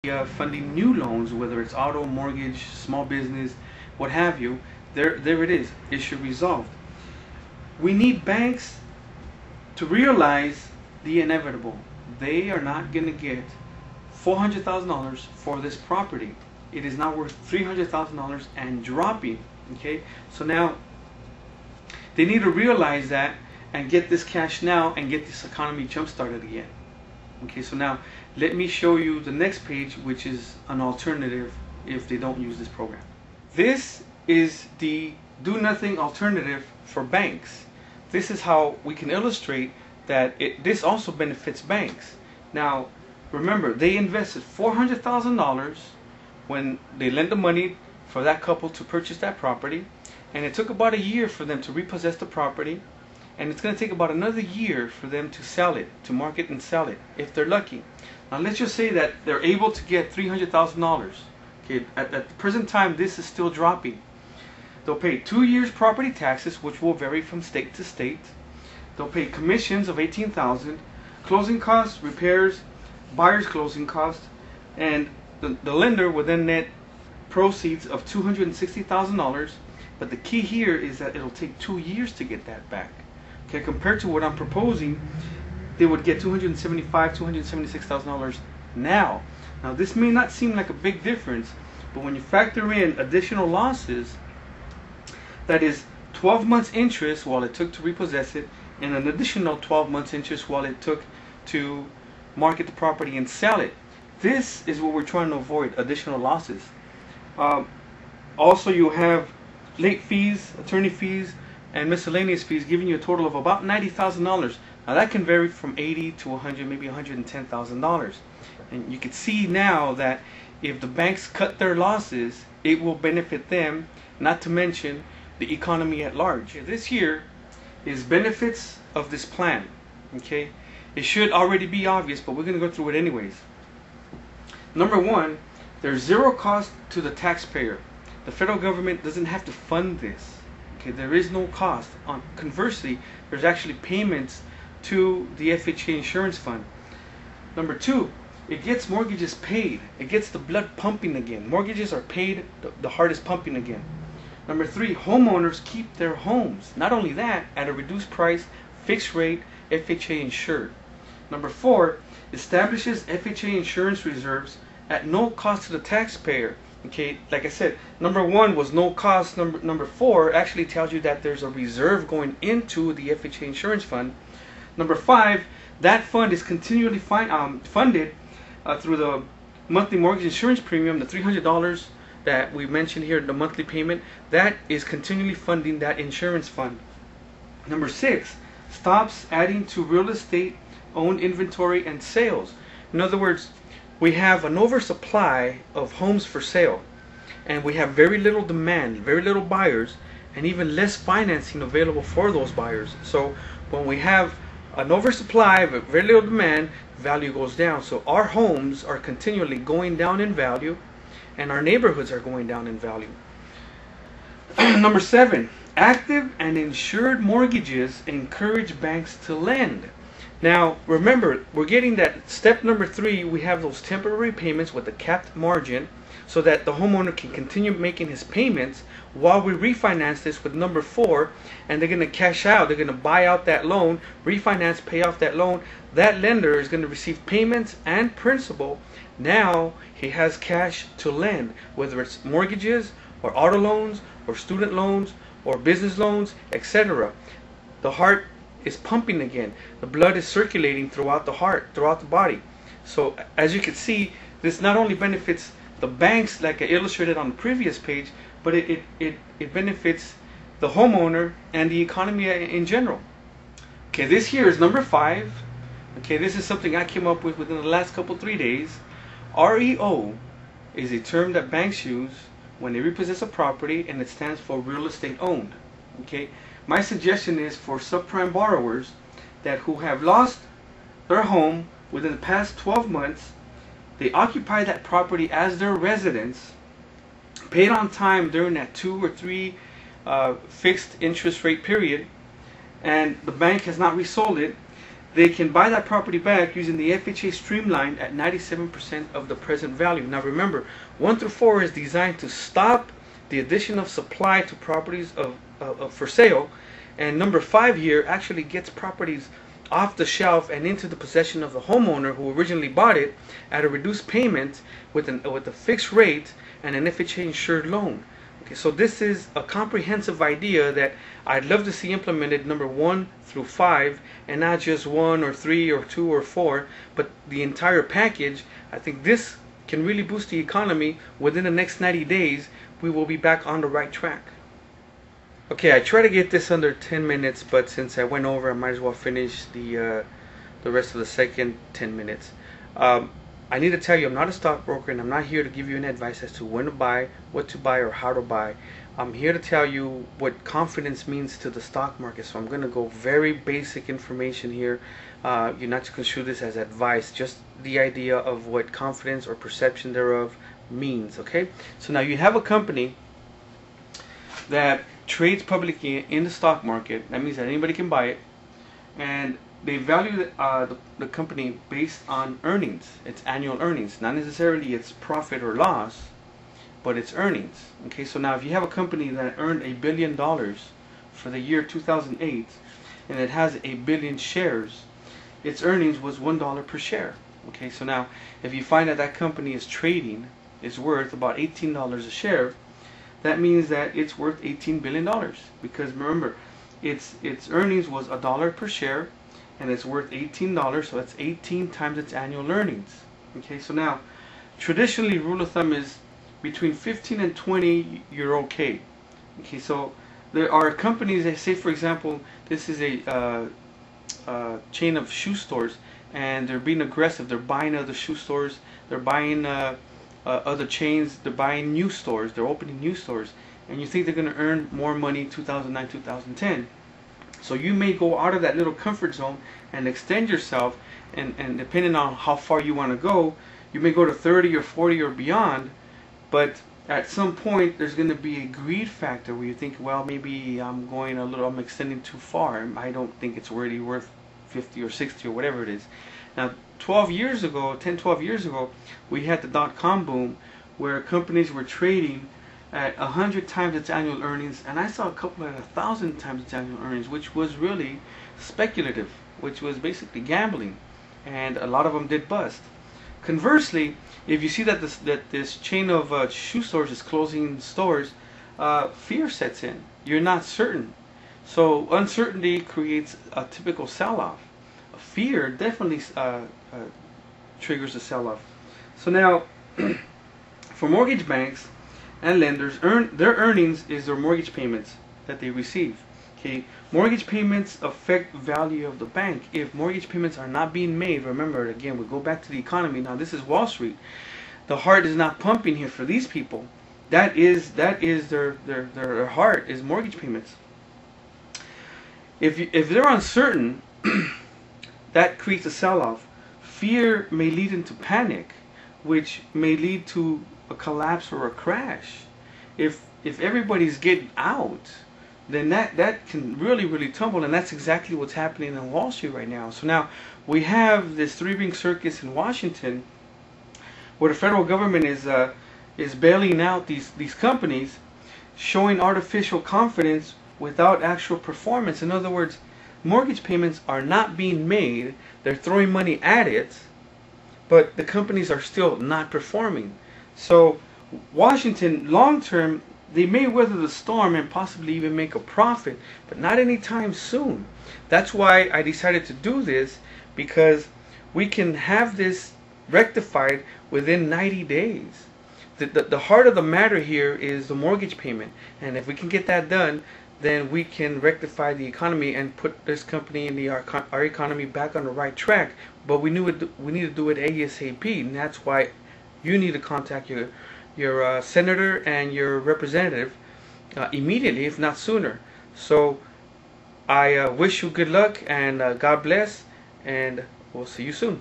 funding new loans, whether it's auto, mortgage, small business, what have you. There it is, issue resolved. We need banks to realize the inevitable. They are not going to get $400,000 for this property. It is now worth $300,000 and dropping. Okay, so now they need to realize that and get this cash now and get this economy jump started again. Okay, so now let me show you the next page, which is an alternative if they don't use this program. This is the do nothing alternative for banks. This is how we can illustrate that this also benefits banks. Now remember, they invested $400,000 when they lent the money for that couple to purchase that property, and it took about a year for them to repossess the property, and it's going to take about another year for them to sell it, to market and sell it, if they're lucky. Now let's just say that they're able to get $300,000. Okay, at the present time, this is still dropping. They'll pay 2 years property taxes, which will vary from state to state. They'll pay commissions of $18,000, closing costs, repairs, buyer's closing costs, and the lender will then net proceeds of $260,000. But the key here is that it'll take 2 years to get that back. Okay, compared to what I'm proposing, they would get $275,000, $276,000 now. Now this may not seem like a big difference, but when you factor in additional losses, that is 12 months interest while it took to repossess it, and an additional 12 months interest while it took to market the property and sell it. This is what we're trying to avoid, additional losses. Also, you have late fees, attorney fees, and miscellaneous fees, giving you a total of about $90,000. Now that can vary from $80,000 to $100,000, maybe $110,000. And you can see now that if the banks cut their losses, it will benefit them, not to mention the economy at large. This here is benefits of this plan. Okay, it should already be obvious, but we're going to go through it anyways. Number one, there's zero cost to the taxpayer. The federal government doesn't have to fund this. Okay, there is no cost. Conversely, there's actually payments to the FHA insurance fund. Number two, it gets mortgages paid. It gets the blood pumping again. Mortgages are paid, the heart is pumping again. Number three, homeowners keep their homes. Not only that, at a reduced price, fixed rate, FHA insured. Number four, establishes FHA insurance reserves at no cost to the taxpayer. Okay, like I said, number one was no cost. Number four actually tells you that there's a reserve going into the FHA insurance fund. Number five, that fund is continually funded through the monthly mortgage insurance premium, the $300 that we mentioned here, the monthly payment, that is continually funding that insurance fund. Number six, stops adding to real estate owned inventory and sales. In other words, we have an oversupply of homes for sale, and we have very little demand, very little buyers, and even less financing available for those buyers. So when we have an oversupply but very little demand, value goes down. So our homes are continually going down in value, and our neighborhoods are going down in value. Number seven, active and insured mortgages encourage banks to lend. Now remember, we're getting that step number three, we have those temporary payments with the capped margin so that the homeowner can continue making his payments while we refinance this with number four, and they're going to cash out, they're going to buy out that loan, refinance, pay off that loan. That lender is going to receive payments and principal. Now he has cash to lend, whether it's mortgages or auto loans or student loans or business loans, etc. The heart is pumping again. The blood is circulating throughout the heart, throughout the body. So as you can see, this not only benefits the banks like I illustrated on the previous page, but it benefits the homeowner and the economy in general. Okay, this here is number five. Okay, this is something I came up with within the last 3 days. REO is a term that banks use when they repossess a property, and it stands for real estate owned. Okay, my suggestion is for subprime borrowers that who have lost their home within the past 12 months, they occupy that property as their residence, paid on time during that 2 or 3 fixed interest rate period, and the bank has not resold it, they can buy that property back using the FHA Streamlined at 97% of the present value. Now remember, 1 through 4 is designed to stop the addition of supply to properties for sale, and number 5 here actually gets properties off the shelf and into the possession of the homeowner who originally bought it at a reduced payment with a fixed rate and an FHA insured loan. Okay, so this is a comprehensive idea that I'd love to see implemented, number 1 through 5, and not just 1 or 3 or 2 or 4, but the entire package. I think this can really boost the economy. Within the next 90 days, we will be back on the right track. Okay, I try to get this under 10 minutes, but since I went over, I might as well finish the rest of the second 10 minutes. I need to tell you, I'm not a stockbroker, and I'm not here to give you any advice as to when to buy, what to buy, or how to buy. I'm here to tell you what confidence means to the stock market. So I'm going to go very basic information here. You're not to construe this as advice, just the idea of what confidence or perception thereof means. Okay, so now you have a company that trades publicly in the stock market. That means that anybody can buy it, and they value the company based on earnings, its annual earnings, not necessarily its profit or loss, but its earnings. Okay, so now if you have a company that earned $1 billion for the year 2008, and it has 1 billion shares, its earnings was $1 per share. Okay, so now if you find that that company is trading, is worth about $18 a share, that means that it's worth $18 billion, because remember, its earnings was $1 per share, and it's worth $18, so that's 18 times its annual earnings. Okay, so now traditionally rule of thumb is between 15 and 20 you're okay. Okay, so there are companies that say, for example, this is a chain of shoe stores, and they're being aggressive. They're buying other shoe stores, they're buying other chains, they're buying new stores, they're opening new stores, and you think they're going to earn more money 2009, 2010. So you may go out of that little comfort zone and extend yourself, and depending on how far you want to go, you may go to 30 or 40 or beyond, but at some point there's going to be a greed factor where you think, well, maybe I'm extending too far. I don't think it's really worth 50 or 60 or whatever it is. Now 10, 12 years ago, we had the dot-com boom where companies were trading at 100 times its annual earnings, and I saw a couple at 1,000 times its annual earnings, which was really speculative, which was basically gambling, and a lot of them did bust. Conversely, if you see that this chain of shoe stores is closing stores, fear sets in. You're not certain, so uncertainty creates a typical sell-off. Fear definitely triggers a sell-off. So now, for mortgage banks and lenders, their earnings is their mortgage payments that they receive. Okay, mortgage payments affect value of the bank. If mortgage payments are not being made, remember again, we go back to the economy. Now this is Wall Street. The heart is not pumping here for these people. That is their heart is mortgage payments. If they're uncertain, that creates a sell-off. Fear may lead into panic, which may lead to a collapse or a crash. If everybody's getting out, then that can really tumble, and that's exactly what's happening in Wall Street right now. So now we have this three-ring circus in Washington, where the federal government is bailing out these companies, showing artificial confidence without actual performance. In other words, mortgage payments are not being made. They're throwing money at it, but the companies are still not performing. So Washington, long term, they may weather the storm and possibly even make a profit, but not anytime soon. That's why I decided to do this, because we can have this rectified within 90 days. The heart of the matter here is the mortgage payment, and if we can get that done, then we can rectify the economy and put this company and our economy back on the right track. But we need to do it ASAP, and that's why you need to contact your senator and your representative immediately, if not sooner. So I wish you good luck, and God bless, and we'll see you soon.